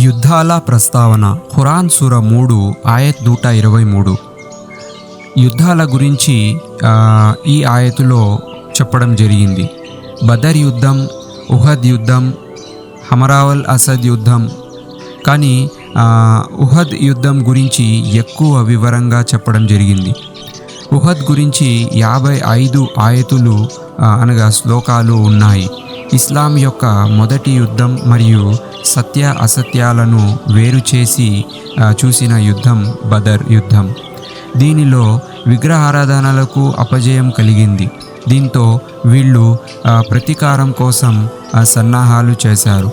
యుద్ధాల ప్రస్తావన ఖురాన్ సూర 3 ఆయత్ 123. యుద్ధాల గురించి ఈ ఆయతులో చెప్పడం జరిగింది. బదర్ యుద్ధం, ఉహద్ యుద్ధం, హమరావల్ అసద్ యుద్ధం. కానీ ఉహద్ యుద్ధం గురించి ఎక్కువ వివరంగా చెప్పడం జరిగింది. ఉహద్ గురించి 55 ఆయతులు అనగా శ్లోకాలు ఉన్నాయి. ఇస్లాం యొక్క మొదటి యుద్ధం మరియు సత్య అసత్యాలను వేరు చేసి చూసిన యుద్ధం బదర్ యుద్ధం. దీనిలో విగ్రహారాధనలకు అపజయం కలిగింది. దీంతో వీళ్ళు ప్రతీకారం కోసం సన్నాహాలు చేశారు.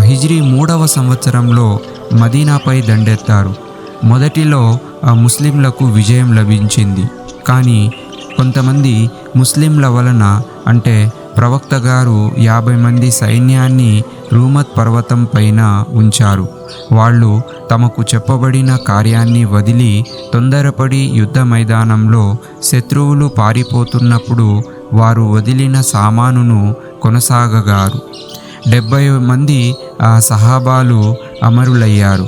హిజ్రీ 3వ సంవత్సరంలో మదీనాపై దండెత్తారు. మొదటిలో ముస్లింలకు విజయం లభించింది. కానీ కొంతమంది ముస్లింల వలన అంటే ప్రవక్త గారు 50 మంది సైన్యాన్ని రూమత్ పర్వతం పైన ఉంచారు. వాళ్ళు తమకు చెప్పబడిన కార్యాన్ని వదిలి తొందరపడి యుద్ధ మైదానంలో శత్రువులు పారిపోతున్నప్పుడు వారు వదిలిన సామానును కొనసాగగారు. 70 మంది సహాబాలు అమరులయ్యారు.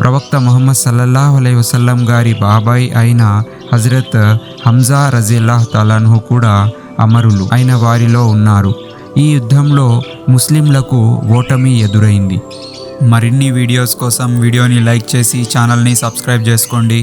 ప్రవక్త ముహమ్మద్ సల్లల్లాహు అలైహి వసల్లం గారి బాబాయ్ అయిన హజరత్ హంజా రజియల్లాహు తాలాన్హు కూడా అమరులు అయిన వారిలో ఉన్నారు. ఈ యుద్ధంలో ముస్లింలకు ఓటమి ఎదురైంది. మరిన్ని వీడియోస్ కోసం వీడియోని లైక్ చేసి ఛానల్ని సబ్స్క్రైబ్ చేసుకోండి.